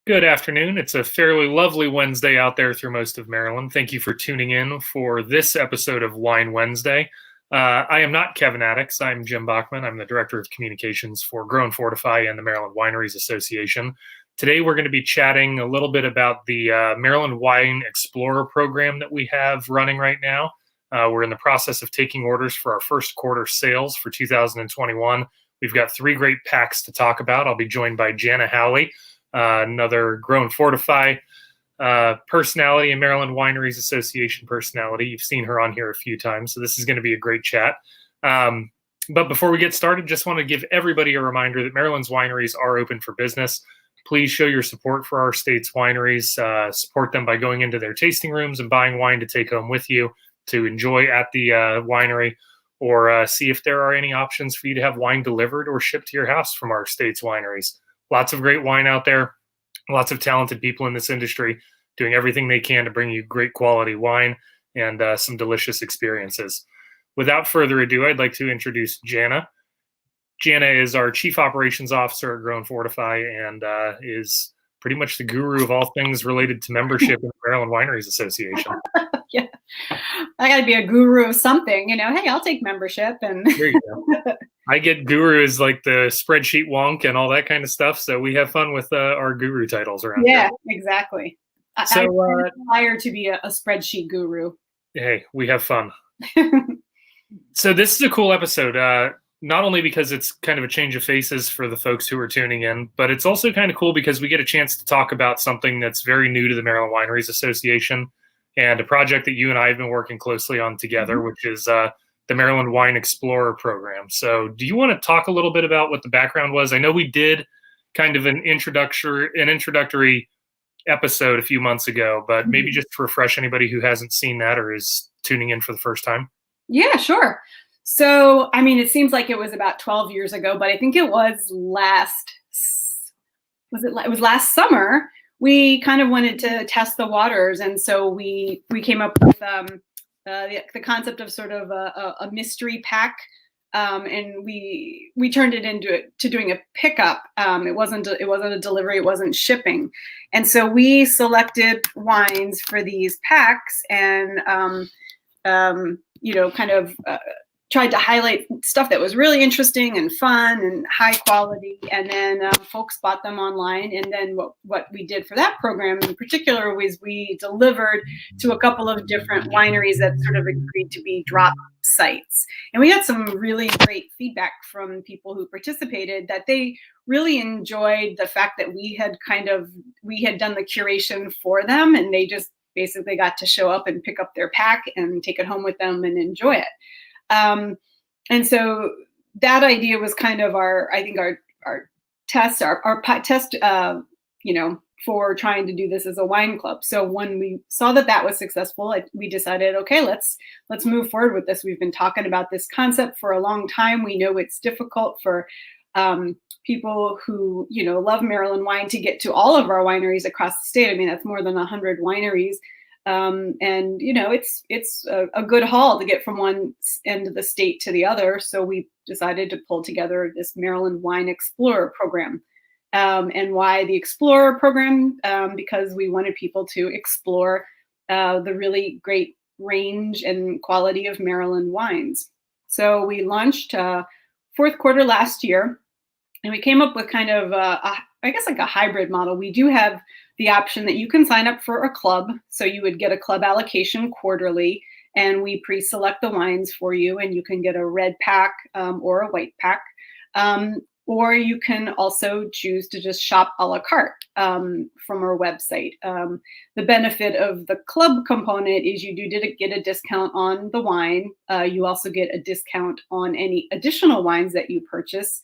Good afternoon. It's a fairly lovely Wednesday out there through most of Maryland. Thank you for tuning in for this episode of Wine Wednesday. I am not Kevin Addix. I'm Jim Bachman. I'm the Director of Communications for Grow Fortify and the Maryland Wineries Association. Today, we're going to be chatting a little bit about the Maryland Wine Explorer program that we have running right now. We're in the process of taking orders for our first quarter sales for 2021. We've got 3 great packs to talk about. I'll be joined by Jana Howley, another Grow Fortify personality and Maryland Wineries Association personality. You've seen her on here a few times, so this is going to be a great chat. But before we get started, just want to give everybody a reminder that Maryland's wineries are open for business. Please show your support for our state's wineries. Support them by going into their tasting rooms and buying wine to take home with you to enjoy at the winery, or see if there are any options for you to have wine delivered or shipped to your house from our state's wineries. Lots of great wine out there, lots of talented people in this industry doing everything they can to bring you great quality wine and some delicious experiences. Without further ado, I'd like to introduce Jana. Jana is our Chief Operations Officer at Grow Fortify and is pretty much the guru of all things related to membership in the Maryland Wineries Association. Yeah, I got to be a guru of something, hey, I'll take membership. And there you go. I get guru as like the spreadsheet wonk and all that kind of stuff. So we have fun with our guru titles around here. Yeah, exactly. So I aspire to be a spreadsheet guru. Hey, we have fun. So this is a cool episode. Not only because it's kind of a change of faces for the folks who are tuning in, but it's also kind of cool because we get a chance to talk about something that's very new to the Maryland Wineries Association and a project that you and I have been working closely on together, which is the Maryland Wine Explorer program. So do you want to talk a little bit about what the background was? I know we did kind of an introductory episode a few months ago, but maybe just to refresh anybody who hasn't seen that or is tuning in for the first time. Yeah, sure. So, I mean, it seems like it was about 12 years ago, but I think it was last summer. We kind of wanted to test the waters. And so we came up with the concept of sort of a mystery pack. And we turned it into doing a pickup. It wasn't a delivery. It wasn't shipping. And so we selected wines for these packs and, tried to highlight stuff that was really interesting and fun and high quality. And then folks bought them online. And then what we did for that program in particular was we delivered to a couple of different wineries that sort of agreed to be drop sites. And we got some really great feedback from people who participated that they really enjoyed the fact that we had done the curation for them, and they just basically got to show up and pick up their pack and take it home with them and enjoy it. And so that idea was kind of our test, for trying to do this as a wine club. So when we saw that was successful, we decided, okay, let's move forward with this. We've been talking about this concept for a long time. We know it's difficult for people who, love Maryland wine to get to all of our wineries across the state. I mean, that's more than 100 wineries. And it's a good haul to get from one end of the state to the other. So we decided to pull together this Maryland Wine Explorer program. And why the Explorer program? Because we wanted people to explore the really great range and quality of Maryland wines. So we launched fourth quarter last year, and we came up with kind of a hybrid model. We do have the option that you can sign up for a club. So you would get a club allocation quarterly, and we pre-select the wines for you, and you can get a red pack or a white pack. Or you can also choose to just shop a la carte from our website. The benefit of the club component is you do get a discount on the wine. You also get a discount on any additional wines that you purchase.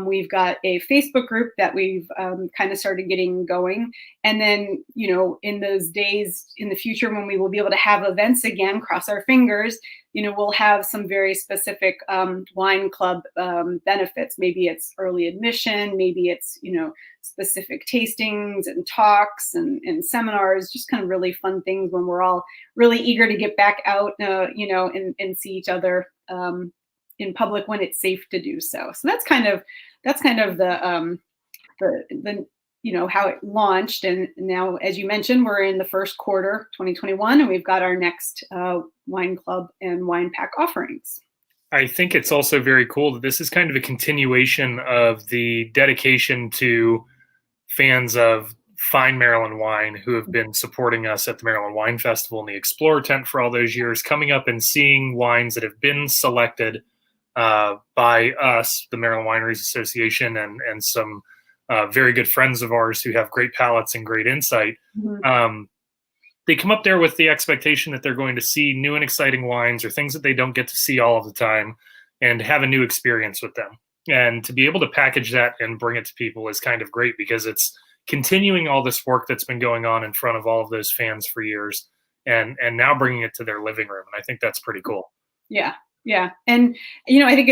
We've got a Facebook group that we've kind of started getting going. And then, in those days in the future when we will be able to have events again, cross our fingers, we'll have some very specific wine club benefits. Maybe it's early admission, maybe it's, specific tastings and talks and seminars, just kind of really fun things when we're all really eager to get back out, and see each other in public when it's safe to do so. So that's kind of the how it launched. And now, as you mentioned, we're in the first quarter 2021, and we've got our next wine club and wine pack offerings. I think it's also very cool that this is kind of a continuation of the dedication to fans of fine Maryland wine who have been supporting us at the Maryland Wine Festival and the Explorer tent for all those years, coming up and seeing wines that have been selected by us, the Maryland Wineries Association, and some very good friends of ours who have great palates and great insight. Mm-hmm. They come up there with the expectation that they're going to see new and exciting wines or things that they don't get to see all of the time and have a new experience with them. And to be able to package that and bring it to people is kind of great because it's continuing all this work that's been going on in front of all of those fans for years and now bringing it to their living room. And I think that's pretty cool. Yeah. Yeah. And, I think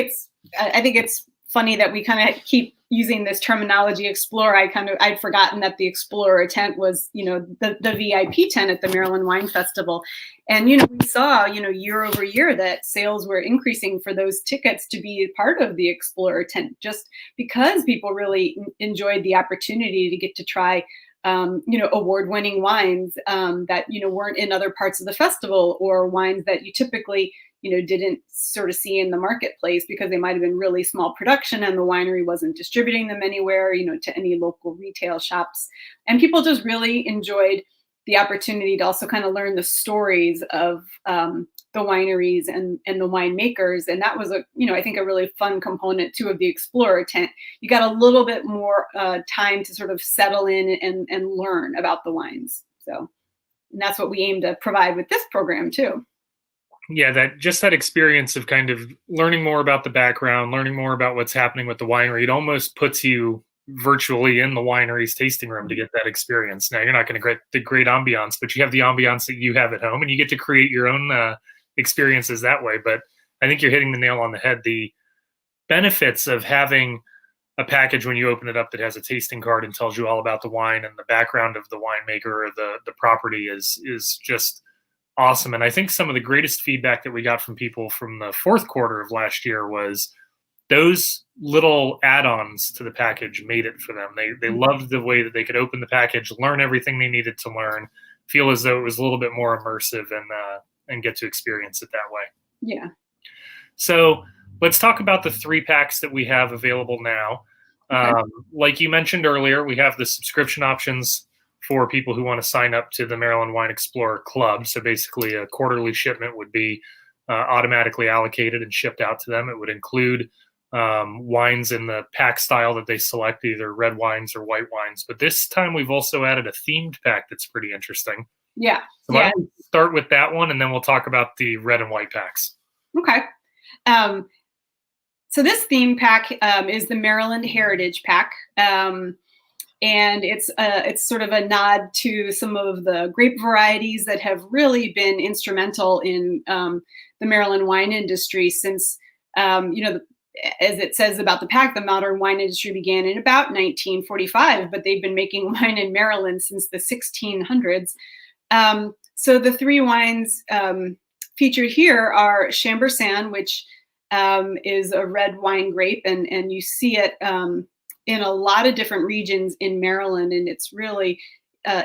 it's funny that we kind of keep using this terminology Explorer. I'd forgotten that the Explorer tent was, the VIP tent at the Maryland Wine Festival. And, we saw, year over year that sales were increasing for those tickets to be part of the Explorer tent, just because people really enjoyed the opportunity to get to try, award-winning wines that, weren't in other parts of the festival, or wines that you typically didn't sort of see in the marketplace because they might have been really small production and the winery wasn't distributing them anywhere, to any local retail shops. And people just really enjoyed the opportunity to also kind of learn the stories of the wineries and the winemakers. And that was I think a really fun component too of the Explorer tent. You got a little bit more time to sort of settle in and learn about the wines. So, and that's what we aim to provide with this program too. Yeah, that experience of kind of learning more about the background, learning more about what's happening with the winery, it almost puts you virtually in the winery's tasting room to get that experience. Now, you're not going to get the great ambiance, but you have the ambiance that you have at home, and you get to create your own experiences that way. But I think you're hitting the nail on the head. The benefits of having a package when you open it up that has a tasting card and tells you all about the wine and the background of the winemaker or the property is just awesome. And I think some of the greatest feedback that we got from people from the fourth quarter of last year was those little add-ons to the package made it for them. They loved the way that they could open the package, learn everything they needed to learn, feel as though it was a little bit more immersive and get to experience it that way. Yeah. So let's talk about the 3-packs that we have available now. Okay. Like you mentioned earlier, we have the subscription options for people who want to sign up to the Maryland Wine Explorer Club. So basically a quarterly shipment would be automatically allocated and shipped out to them. It would include wines in the pack style that they select, either red wines or white wines. But this time we've also added a themed pack that's pretty interesting. Yeah. So why don't we start with that one, and then we'll talk about the red and white packs. Okay. So this theme pack is the Maryland Heritage Pack. And it's sort of a nod to some of the grape varieties that have really been instrumental in the Maryland wine industry since, as it says about the pack, the modern wine industry began in about 1945, but they've been making wine in Maryland since the 1600s. So the 3 wines featured here are Chambourcin, which is a red wine grape, and you see it in a lot of different regions in Maryland, and it's really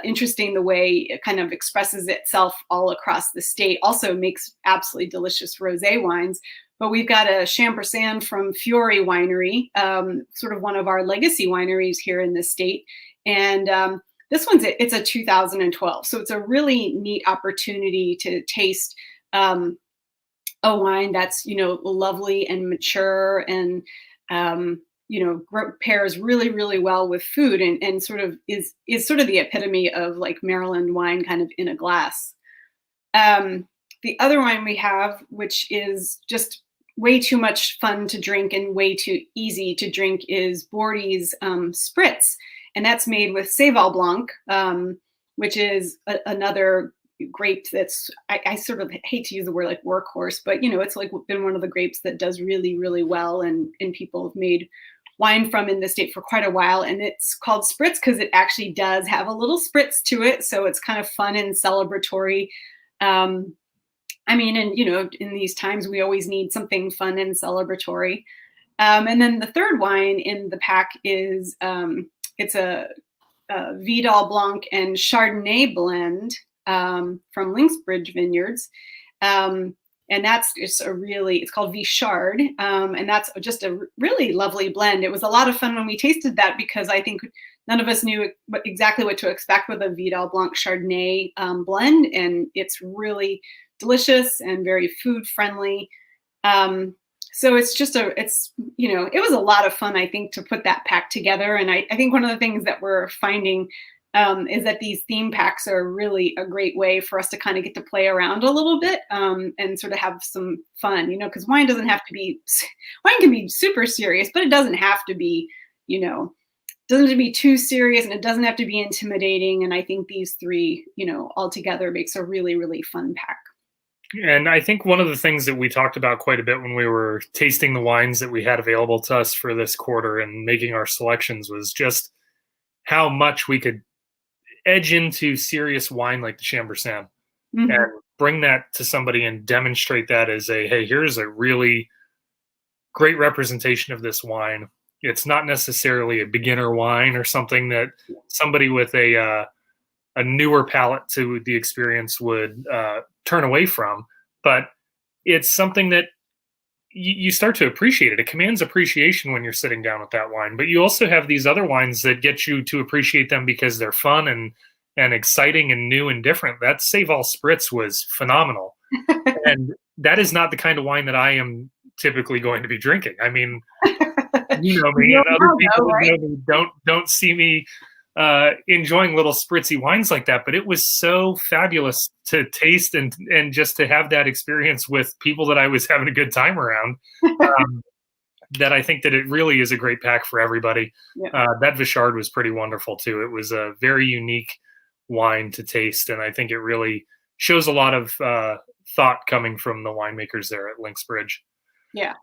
interesting the way it kind of expresses itself all across the state. Also makes absolutely delicious rosé wines. But we've got a Chambourcin from Fiore Winery, sort of one of our legacy wineries here in the state. And this it's a 2012. So it's a really neat opportunity to taste a wine that's, lovely and mature and, pairs really, really well with food and sort of is sort of the epitome of like Maryland wine kind of in a glass. The other wine we have, which is just way too much fun to drink and way too easy to drink, is Bordy's Spritz. And that's made with Saval Blanc, which is another grape that's, I sort of hate to use the word like workhorse, but, it's like been one of the grapes that does really, really well. And people have made wine from in the state for quite a while. And it's called Spritz because it actually does have a little spritz to it. So it's kind of fun and celebratory. In these times, we always need something fun and celebratory. And then the third wine in the pack is, it's a Vidal Blanc and Chardonnay blend from Linksbridge Vineyards. And that's just it's called Vichard. And that's just a really lovely blend. It was a lot of fun when we tasted that because I think none of us knew exactly what to expect with a Vidal Blanc Chardonnay blend. And it's really delicious and very food friendly. So it's just it was a lot of fun, I think, to put that pack together. And I think one of the things that we're finding is that these theme packs are really a great way for us to kind of get to play around a little bit and sort of have some fun, because wine can be super serious, but it doesn't have to be, doesn't have to be too serious, and it doesn't have to be intimidating. And I think these three, all together makes a really, really fun pack. And I think one of the things that we talked about quite a bit when we were tasting the wines that we had available to us for this quarter and making our selections was just how much we could edge into serious wine like the Chambourcin and bring that to somebody and demonstrate that as hey, here's a really great representation of this wine. It's not necessarily a beginner wine or something that somebody with a newer palate to the experience would turn away from, but it's something that you start to appreciate it. It commands appreciation when you're sitting down with that wine, but you also have these other wines that get you to appreciate them because they're fun and exciting and new and different. That Seyval Spritz was phenomenal. And that is not the kind of wine that I am typically going to be drinking. I mean, you know me, and other people right? don't see me enjoying little spritzy wines like that, but it was so fabulous to taste and just to have that experience with people that I was having a good time around. That I think that it really is a great pack for everybody. Yeah. That Vichard was pretty wonderful too. It was a very unique wine to taste, and I think it really shows a lot of thought coming from the winemakers there at Linksbridge. Yeah.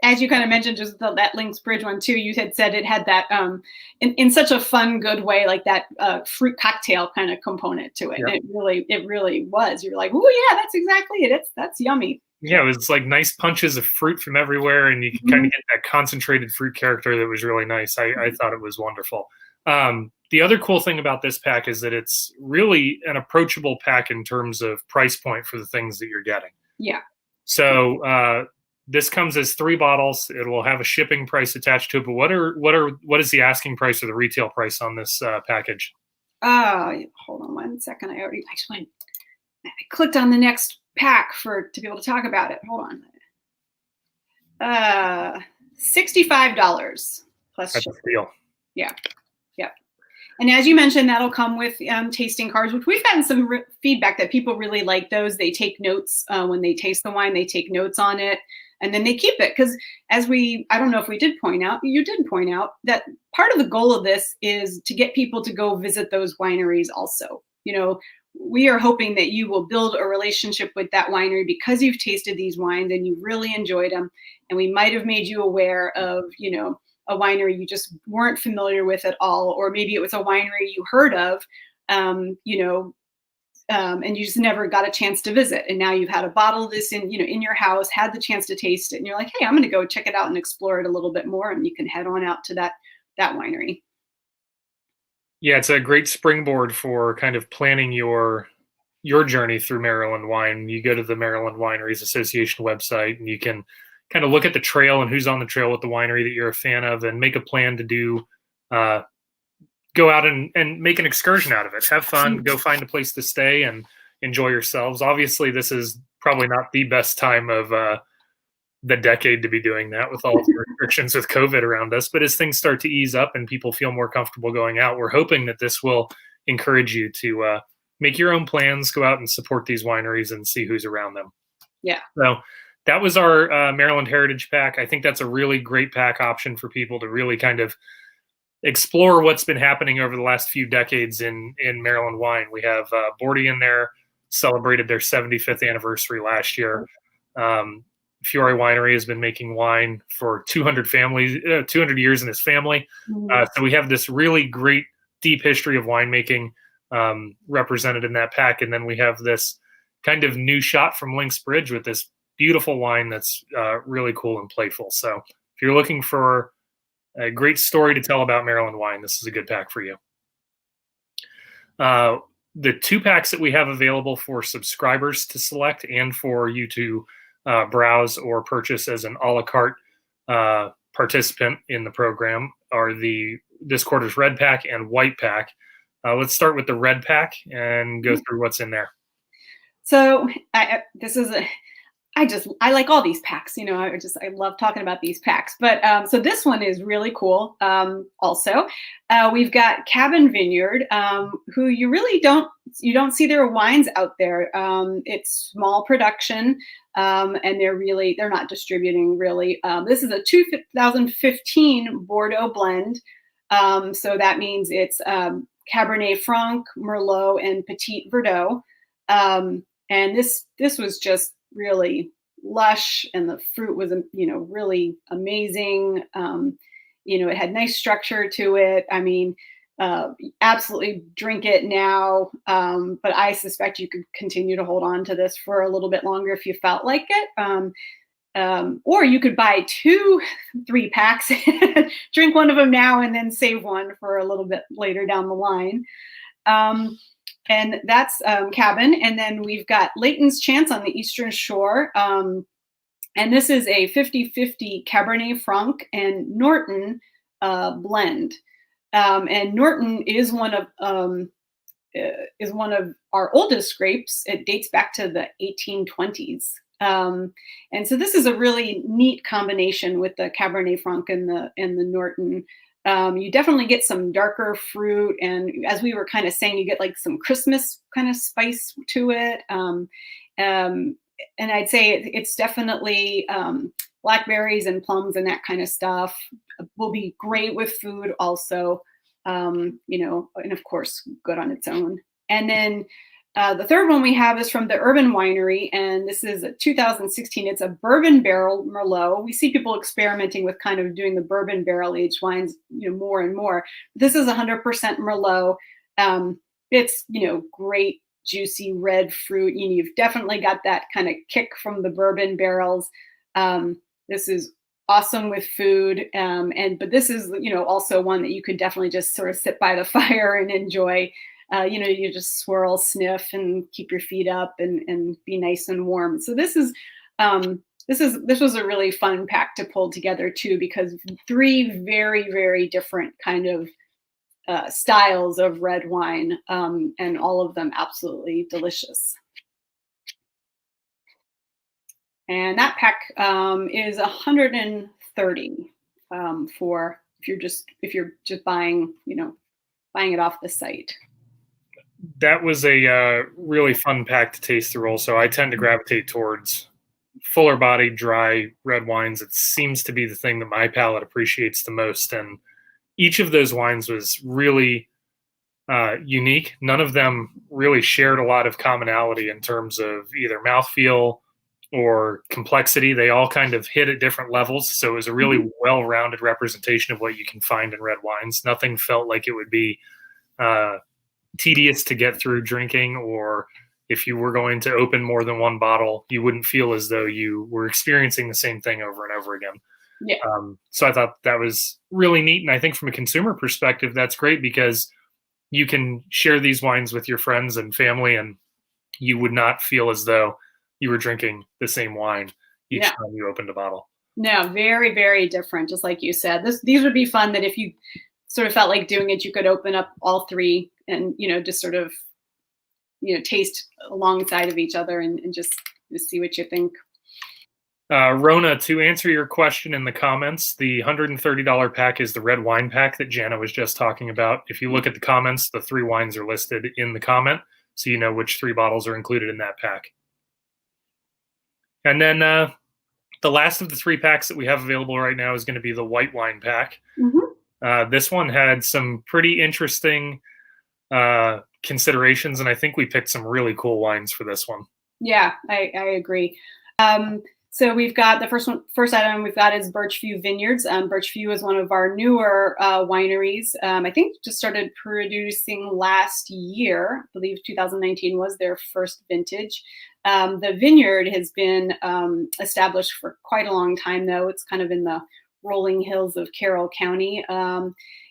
As you kind of mentioned, just that Linksbridge one too, you had said it had that in such a fun, good way, like that fruit cocktail kind of component to it. Yeah. It really was. You're like, oh yeah, that's exactly it. That's yummy. Yeah, it was like nice punches of fruit from everywhere, and you could kind of get that concentrated fruit character that was really nice. I thought it was wonderful. The other cool thing about this pack is that it's really an approachable pack in terms of price point for the things that you're getting. Yeah. So this comes as 3 bottles. It will have a shipping price attached to it. But what is the asking price or the retail price on this package? Hold on one second. I clicked on the next pack to be able to talk about it. Hold on. $65 plus That's shipping. A deal. Yeah. And as you mentioned, that'll come with tasting cards, which we've gotten some feedback that people really like those. They take notes when they taste the wine. They take notes on it, and then they keep it. Because I don't know if we did point out, you did point out that part of the goal of this is to get people to go visit those wineries also. We are hoping that you will build a relationship with that winery because you've tasted these wines and you really enjoyed them. And we might have made you aware of, a winery you just weren't familiar with at all, or maybe it was a winery you heard of, and you just never got a chance to visit. And now you've had a bottle of this in your house, had the chance to taste it, and you're like, hey, I'm going to go check it out and explore it a little bit more. And you can head on out to that winery. Yeah, it's a great springboard for kind of planning your journey through Maryland wine. You go to the Maryland Wineries Association website, and you can kind of look at the trail and who's on the trail with the winery that you're a fan of, and make a plan to go out and make an excursion out of it. Have fun, go find a place to stay and enjoy yourselves. Obviously, this is probably not the best time of the decade to be doing that with all the restrictions with COVID around us. But as things start to ease up and people feel more comfortable going out, we're hoping that this will encourage you to make your own plans, go out and support these wineries and see who's around them. Yeah. So that was our Maryland Heritage Pack. I think that's a really great pack option for people to really kind of explore what's been happening over the last few decades in Maryland wine. We have Bordy in there, celebrated their 75th anniversary last year. Fiore Winery has been making wine for 200 years in his family. So we have this really great, deep history of winemaking represented in that pack. And then we have this kind of new shot from Linksbridge with this beautiful wine that's really cool and playful. So if you're looking for a great story to tell about Maryland wine, this is a good pack for you. Uh, the 2 packs that we have available for subscribers to select and for you to browse or purchase as an a la carte participant in the program are this quarter's red pack and white pack. Let's start with the red pack and go through what's in there. So I like all these packs. I love talking about these packs. But so this one is really cool. Also, we've got Cabin Vineyard, who you don't see their wines out there. It's small production, and they're not distributing really. This is a 2015 Bordeaux blend. So that means it's Cabernet Franc, Merlot, and Petit Verdot. And this was just really lush, and the fruit was really amazing. It had nice structure to it. I mean, absolutely drink it now, but I suspect you could continue to hold on to this for a little bit longer if you felt like it. Or you could buy 3 packs, drink one of them now, and then save one for a little bit later down the line. And that's Cabin. And then we've got Layton's Chance on the Eastern Shore. And this is a 50-50 Cabernet Franc and Norton blend. And Norton is one of our oldest grapes. It dates back to the 1820s. And so this is a really neat combination with the Cabernet Franc and the Norton. You definitely get some darker fruit, and as we were kind of saying, you get like some Christmas kind of spice to it. And I'd say it's definitely blackberries and plums and that kind of stuff. Will be great with food also, and of course, good on its own. And then the third one we have is from the Urban Winery, and this is a 2016. It's a bourbon barrel Merlot. We see people experimenting with kind of doing the bourbon barrel aged wines, more and more. This is 100% Merlot. It's great, juicy red fruit. You've definitely got that kind of kick from the bourbon barrels. This is awesome with food, but this is also one that you could definitely just sort of sit by the fire and enjoy. You just swirl, sniff, and keep your feet up and be nice and warm. So this was a really fun pack to pull together too, because 3 very, very different kind of styles of red wine, and all of them absolutely delicious. And that pack is $130 for if you're just buying it off the site. That was a really fun pack to taste through. Also, I tend to gravitate towards fuller bodied, dry red wines. It seems to be the thing that my palate appreciates the most. And each of those wines was really unique. None of them really shared a lot of commonality in terms of either mouthfeel or complexity. They all kind of hit at different levels. So it was a really well-rounded representation of what you can find in red wines. Nothing felt like it would be tedious to get through drinking, or if you were going to open more than one bottle, you wouldn't feel as though you were experiencing the same thing over and over again. Yeah. So I thought that was really neat. And I think from a consumer perspective, that's great, because you can share these wines with your friends and family, and you would not feel as though you were drinking the same wine each time you opened a bottle. No, very, very different. Just like you said, these would be fun that if you sort of felt like doing it, you could open up all 3 and, just sort of, taste alongside of each other and just see what you think. Rona, to answer your question in the comments, the $130 pack is the red wine pack that Jana was just talking about. If you look at the comments, the 3 wines are listed in the comment, so you know which 3 bottles are included in that pack. And then the last of the 3 packs that we have available right now is going to be the white wine pack. Mm-hmm. This one had some pretty interesting considerations, and I think we picked some really cool wines for this one. Yeah, I agree. So we've got the first item we've got is Birchview Vineyards. Birchview is one of our newer wineries. I think just started producing last year. I believe 2019 was their first vintage. The vineyard has been established for quite a long time, though. It's kind of in the rolling hills of Carroll County.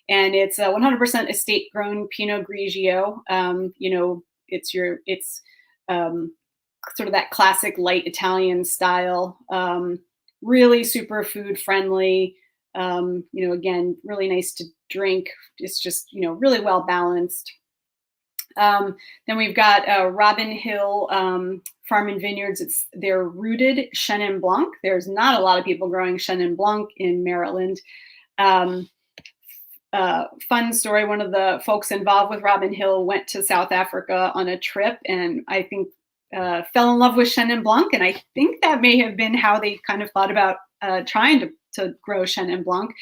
and it's a 100% estate grown Pinot Grigio. It's sort of that classic light Italian style. Really super food friendly. Again, really nice to drink. It's just, really well balanced. Then we've got Robin Hill Farm and Vineyards. They're rooted Chenin Blanc. There's not a lot of people growing Chenin Blanc in Maryland. Fun story. One of the folks involved with Robin Hill went to South Africa on a trip, and I think fell in love with Chenin Blanc. And I think that may have been how they kind of thought about trying to grow Chenin Blanc.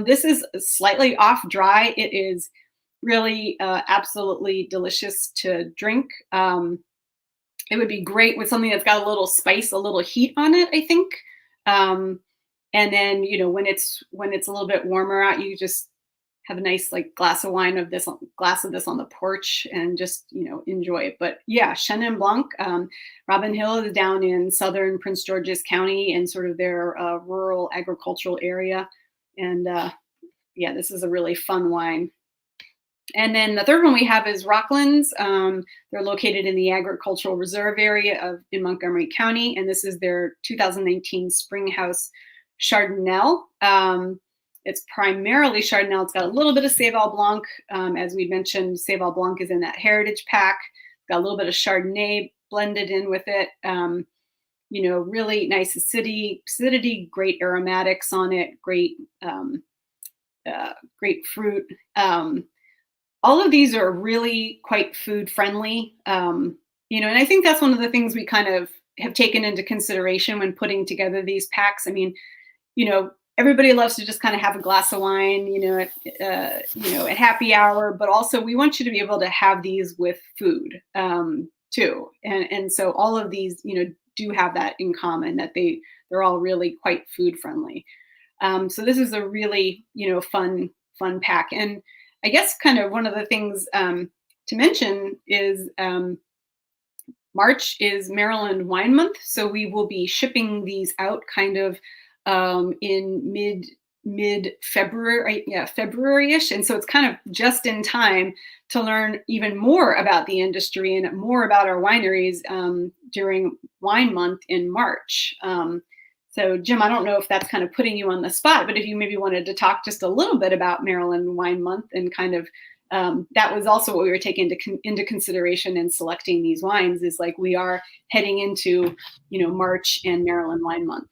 This is slightly off dry. It is really absolutely delicious to drink. It would be great with something that's got a little spice, a little heat on it, I think. And then, when it's a little bit warmer out, you just have a nice glass of this on the porch and just, enjoy it. But yeah, Chenin Blanc, Robin Hill is down in southern Prince George's County and sort of their rural agricultural area. And this is a really fun wine. And then the third one we have is Rocklands. They're located in the Agricultural Reserve area in Montgomery County, and this is their 2019 Springhouse Chardonnay. It's primarily Chardonnay. It's got a little bit of Saval Blanc. As we mentioned, Saval Blanc is in that heritage pack. It's got a little bit of Chardonnay blended in with it. Really nice acidity, great aromatics on it, great fruit. All of these are really quite food friendly, and I think that's one of the things we kind of have taken into consideration when putting together these packs. I mean, everybody loves to just kind of have a glass of wine, at happy hour, but also we want you to be able to have these with food too. And so all of these, do have that in common, that they're all really quite food friendly. So this is a really, fun pack. And I guess kind of one of the things to mention is March is Maryland Wine Month. So we will be shipping these out kind of in mid-February, February-ish. And so it's kind of just in time to learn even more about the industry and more about our wineries during Wine Month in March. So Jim, I don't know if that's kind of putting you on the spot, but if you maybe wanted to talk just a little bit about Maryland Wine Month and kind of that was also what we were taking into consideration in selecting these wines, is we are heading into, March and Maryland Wine Month.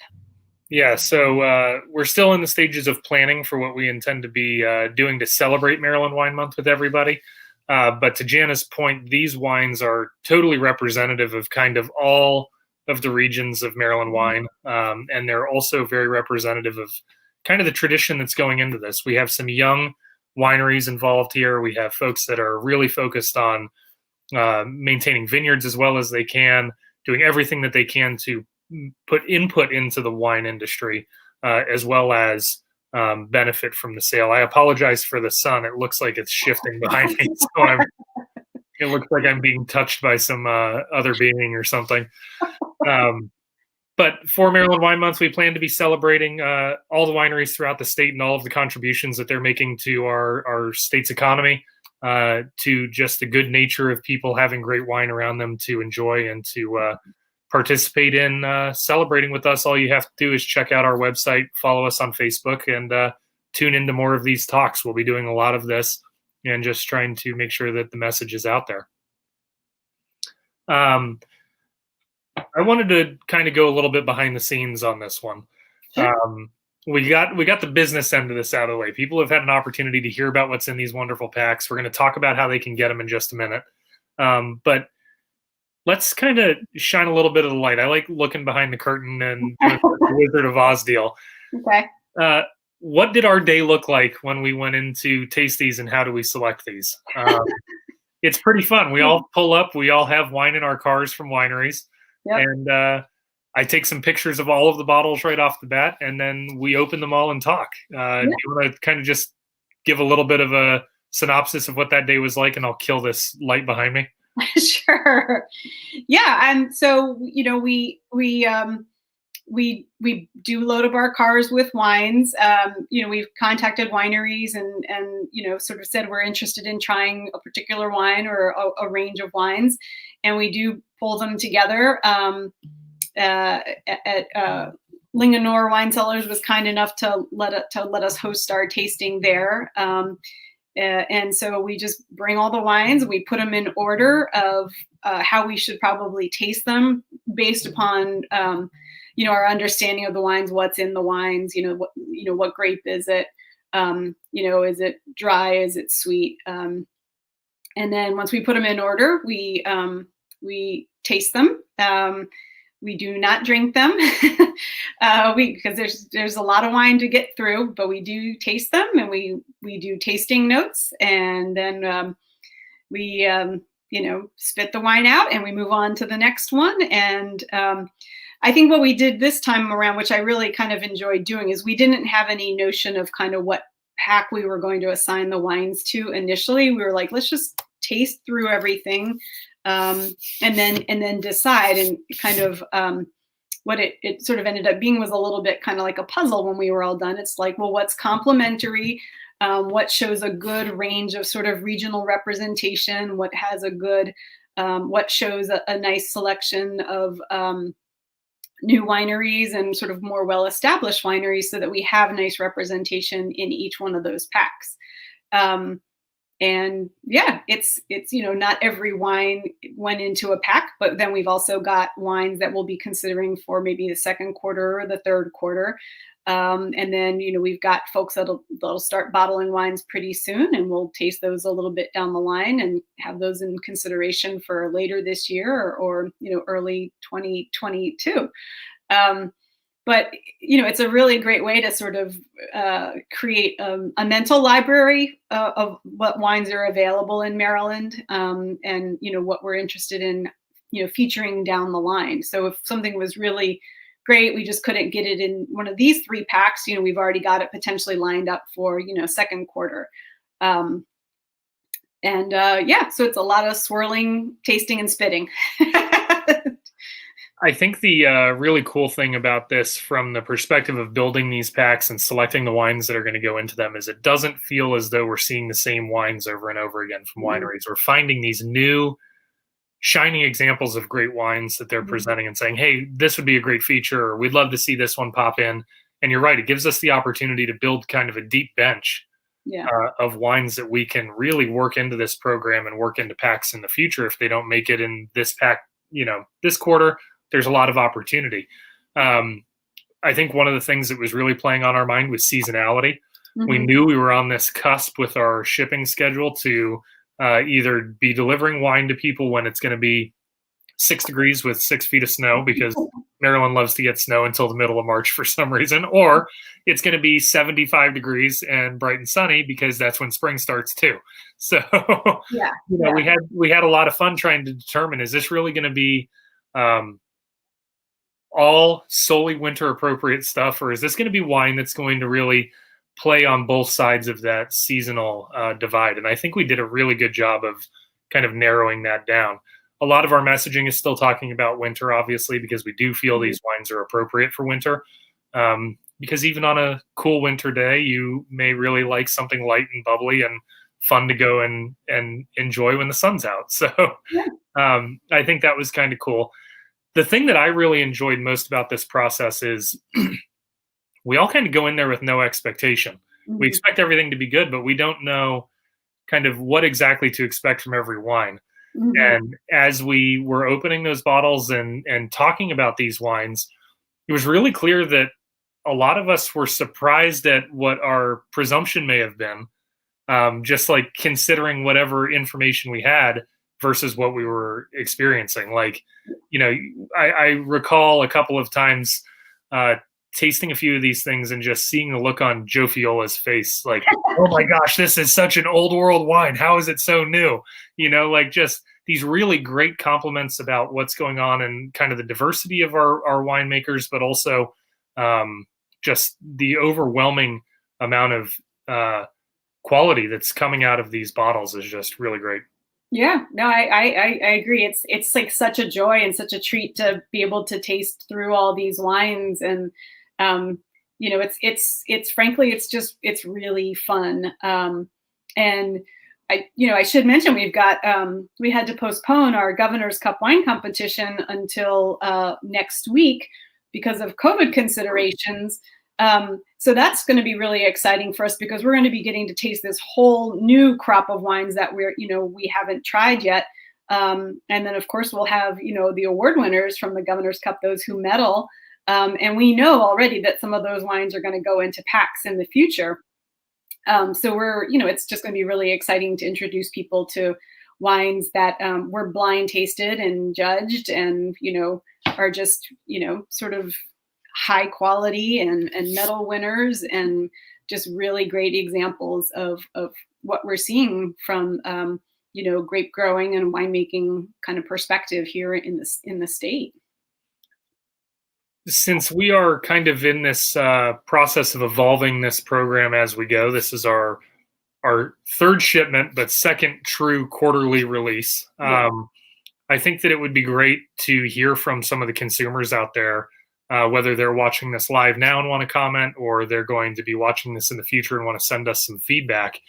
Yeah, so we're still in the stages of planning for what we intend to be doing to celebrate Maryland Wine Month with everybody. But to Jana's point, these wines are totally representative of kind of all of the regions of Maryland wine. And they're also very representative of kind of the tradition that's going into this. We have some young wineries involved here. We have folks that are really focused on maintaining vineyards as well as they can, doing everything that they can to put input into the wine industry, as well as benefit from the sale. I apologize for the sun. It looks like it's shifting behind me. So it looks like I'm being touched by some other being or something. But for Maryland Wine Month, we plan to be celebrating all the wineries throughout the state and all of the contributions that they're making to our state's economy, to just the good nature of people having great wine around them to enjoy and to participate in celebrating with us. All you have to do is check out our website, follow us on Facebook, and tune into more of these talks. We'll be doing a lot of this and just trying to make sure that the message is out there. I wanted to kind of go a little bit behind the scenes on this one. We got the business end of this out of the way. People have had an opportunity to hear about what's in these wonderful packs. We're going to talk about how they can get them in just a minute. But let's kind of shine a little bit of the light. I like looking behind the curtain and the Wizard of Oz deal. Okay. What did our day look like when we went in to taste these, and how do we select these? It's pretty fun. We all pull up. We all have wine in our cars from wineries. Yep. And I take some pictures of all of the bottles right off the bat, and then we open them all and talk. Do you want to kind of just give a little bit of a synopsis of what that day was like, and I'll kill this light behind me? Sure. Yeah. And so, we we do load up our cars with wines. We've contacted wineries and sort of said we're interested in trying a particular wine or a range of wines, and we do pull them together. Linganore Wine Cellars was kind enough to let us host our tasting there. And so we just bring all the wines, we put them in order of how we should probably taste them based upon our understanding of the wines, what's in the wines, what grape is it, is it dry, is it sweet, and then once we put them in order, we taste them. We do not drink them because there's a lot of wine to get through, but we do taste them, and we do tasting notes, and then we spit the wine out and we move on to the next one. And I think what we did this time around, which I really kind of enjoyed doing, is we didn't have any notion of kind of what pack we were going to assign the wines to initially. We were like, let's just taste through everything. And then decide, and kind of what it sort of ended up being was a little bit kind of like a puzzle when we were all done. It's like, well, what's complementary? What shows a good range of sort of regional representation? What has a good, what shows a nice selection of new wineries and sort of more well-established wineries, so that we have nice representation in each one of those packs. And yeah, it's not every wine went into a pack, but then we've also got wines that we'll be considering for maybe the second quarter or the third quarter. And then, we've got folks that'll start bottling wines pretty soon, and we'll taste those a little bit down the line and have those in consideration for later this year or early 2022. But it's a really great way to sort of create a mental library of what wines are available in Maryland, and what we're interested in featuring down the line. So if something was really great, we just couldn't get it in one of these 3 packs, we've already got it potentially lined up for second quarter. So it's a lot of swirling, tasting, and spitting. I think the really cool thing about this, from the perspective of building these packs and selecting the wines that are going to go into them, is it doesn't feel as though we're seeing the same wines over and over again from wineries. We're finding these new, shining examples of great wines that they're presenting and saying, hey, this would be a great feature, or we'd love to see this one pop in. And you're right, it gives us the opportunity to build kind of a deep bench of wines that we can really work into this program and work into packs in the future. If they don't make it in this pack, this quarter, there's a lot of opportunity. I think one of the things that was really playing on our mind was seasonality. We knew we were on this cusp with our shipping schedule to either be delivering wine to people when it's going to be 6 degrees with 6 feet of snow, because Maryland loves to get snow until the middle of March for some reason, or it's going to be 75 degrees and bright and sunny, because that's when spring starts too. So we had a lot of fun trying to determine, is this really going to be all solely winter appropriate stuff, or is this going to be wine that's going to really play on both sides of that seasonal divide? And I think we did a really good job of kind of narrowing that down. A lot of our messaging is still talking about winter, obviously, because we do feel these wines are appropriate for winter. Because even on a cool winter day, you may really like something light and bubbly and fun to go and enjoy when the sun's out. So I think that was kind of cool. The thing that I really enjoyed most about this process is we all kind of go in there with no expectation. We expect everything to be good, but we don't know kind of what exactly to expect from every wine. And as we were opening those bottles and talking about these wines, it was really clear that a lot of us were surprised at what our presumption may have been, just like considering whatever information we had versus what we were experiencing. Like, I recall a couple of times tasting a few of these things and just seeing the look on Joe Fiola's face, like, oh my gosh, this is such an old world wine. How is it so new? Like just these really great compliments about what's going on and kind of the diversity of our winemakers, but also just the overwhelming amount of quality that's coming out of these bottles is just really great. Yeah, no, I agree. It's like such a joy and such a treat to be able to taste through all these wines, and um, it's frankly it's really fun. And I should mention we had to postpone our Governor's Cup wine competition until next week because of COVID considerations. So that's going to be really exciting for us because we're going to be getting to taste this whole new crop of wines that we haven't tried yet. And then of course we'll have, the award winners from the Governor's Cup, those who medal. And we know already that some of those wines are going to go into packs in the future. So it's just going to be really exciting to introduce people to wines that were blind tasted and judged and, are just, sort of high quality and medal winners, and just really great examples of what we're seeing from, grape growing and winemaking kind of perspective here in the state. Since we are kind of in this process of evolving this program as we go, this is our third shipment, but second true quarterly release. Yeah. I think that it would be great to hear from some of the consumers out there, whether they're watching this live now and want to comment, or they're going to be watching this in the future and want to send us some feedback.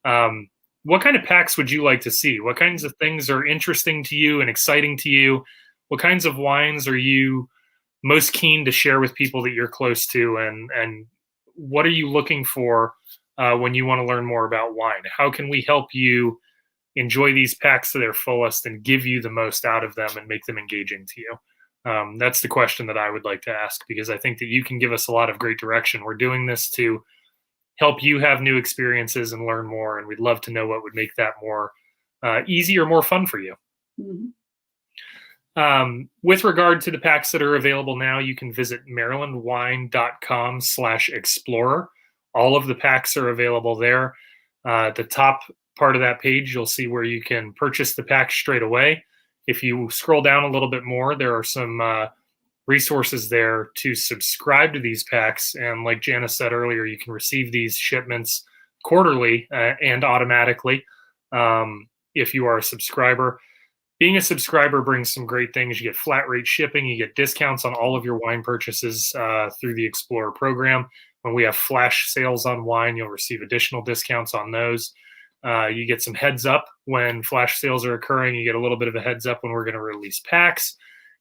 What kind of packs would you like to see? What kinds of things are interesting to you and exciting to you? What kinds of wines are you most keen to share with people that you're close to? And what are you looking for when you want to learn more about wine? How can we help you enjoy these packs to their fullest and give you the most out of them and make them engaging to you? That's the question that I would like to ask, because I think that you can give us a lot of great direction. We're doing this to help you have new experiences and learn more, and we'd love to know what would make that more easy or more fun for you. Mm-hmm. With regard to the packs that are available now, you can visit marylandwine.com/explorer. All of the packs are available there. At the top part of that page, you'll see where you can purchase the pack straight away. If you scroll down a little bit more, there are some resources there to subscribe to these packs. And like Jana said earlier, you can receive these shipments quarterly and automatically if you are a subscriber. Being a subscriber brings some great things. You get flat rate shipping. You get discounts on all of your wine purchases through the Explorer program. When we have flash sales on wine, you'll receive additional discounts on those. You get some heads up when flash sales are occurring. You get a little bit of a heads up when we're going to release packs.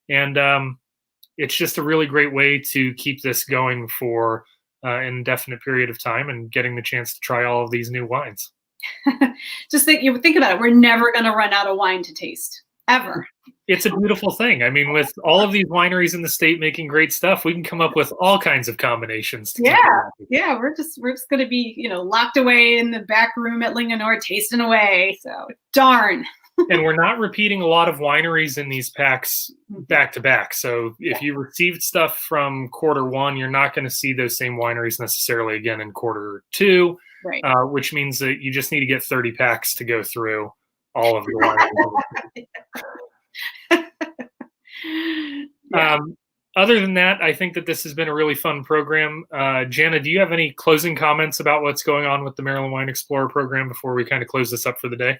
And it's just a really great way to keep this going for an indefinite period of time and getting the chance to try all of these new wines. Just think about it. We're never going to run out of wine to taste, ever. It's a beautiful thing. I mean, with all of these wineries in the state making great stuff, we can come up with all kinds of combinations. Yeah. We're just going to be, locked away in the back room at Linganore tasting away. So darn. And we're not repeating a lot of wineries in these packs back to back. So if you received stuff from quarter one, you're not going to see those same wineries necessarily again in quarter two, right. Which means that you just need to get 30 packs to go through all of the wineries. Yeah. Other than that, I think that this has been a really fun program. Jana, do you have any closing comments about what's going on with the Maryland Wine Explorer program before we kind of close this up for the day?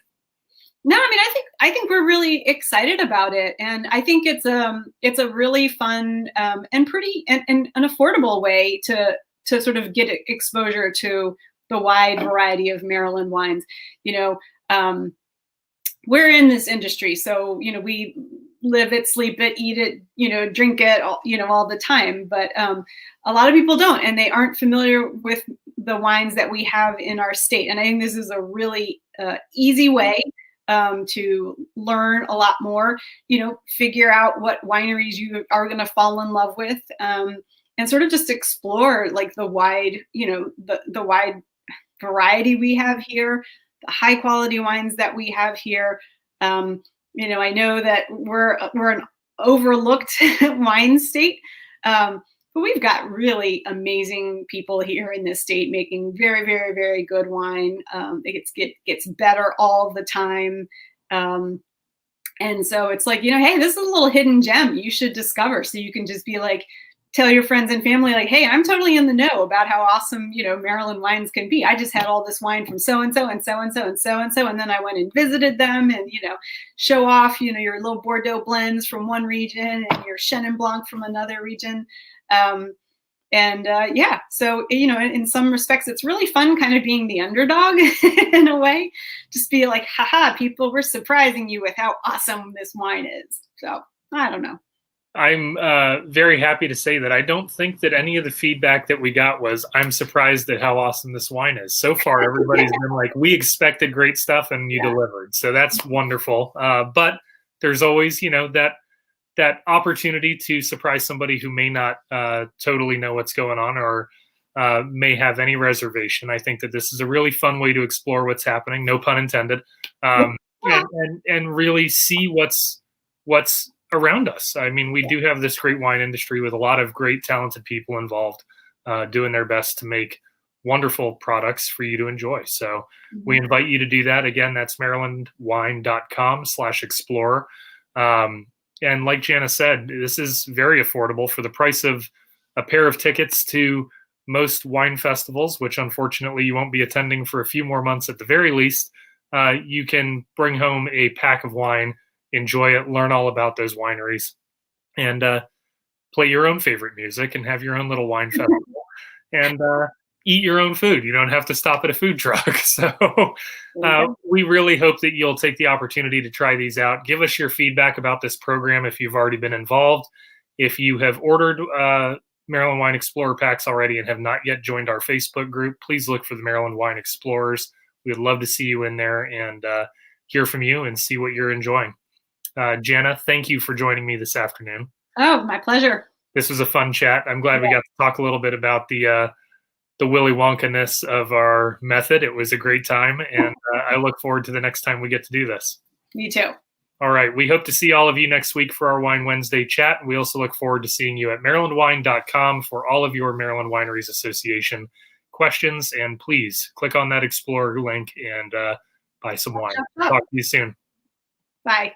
No, I mean, I think we're really excited about it, and I think it's a really fun and pretty and an affordable way to sort of get exposure to the wide variety of Maryland wines. We're in this industry, so we live it, sleep it, eat it, drink it, all the time. But a lot of people don't, and they aren't familiar with the wines that we have in our state. And I think this is a really easy way to learn a lot more, figure out what wineries you are going to fall in love with, and sort of just explore like the wide, the wide variety we have here, the high quality wines that we have here. I know that we're an overlooked wine state, but we've got really amazing people here in this state making very, very, very good wine. It gets better all the time. And so it's like, hey, this is a little hidden gem you should discover. So you can just be like tell your friends and family, like, hey, I'm totally in the know about how awesome, Maryland wines can be. I just had all this wine from so-and-so and so-and-so and so-and-so. And then I went and visited them and, show off, your little Bordeaux blends from one region and your Chenin Blanc from another region. So, in some respects, it's really fun kind of being the underdog in a way. Just be like, haha, people were surprising you with how awesome this wine is. So I don't know. I'm very happy to say that I don't think that any of the feedback that we got was, I'm surprised at how awesome this wine is. So far, everybody's been like, we expected great stuff and you delivered. So that's wonderful. But there's always, that opportunity to surprise somebody who may not totally know what's going on or may have any reservation. I think that this is a really fun way to explore what's happening, no pun intended, and really see what's around us. I mean, we do have this great wine industry with a lot of great, talented people involved doing their best to make wonderful products for you to enjoy. So we invite you to do that. Again, that's marylandwine.com/explorer. And like Jana said, this is very affordable for the price of a pair of tickets to most wine festivals, which unfortunately you won't be attending for a few more months at the very least. You can bring home a pack of wine, enjoy it, learn all about those wineries, and play your own favorite music and have your own little wine festival and eat your own food. You don't have to stop at a food truck. So we really hope that you'll take the opportunity to try these out. Give us your feedback about this program if you've already been involved. If you have ordered Maryland Wine Explorer packs already and have not yet joined our Facebook group, please look for the Maryland Wine Explorers. We'd love to see you in there and hear from you and see what you're enjoying. Jana, thank you for joining me this afternoon. Oh, my pleasure. This was a fun chat. I'm glad we got to talk a little bit about the Willy Wonka-ness of our method. It was a great time, and I look forward to the next time we get to do this. Me too. All right. We hope to see all of you next week for our Wine Wednesday chat. We also look forward to seeing you at marylandwine.com for all of your Maryland Wineries Association questions. And please click on that Explorer link and buy some wine. Talk to you soon. Bye.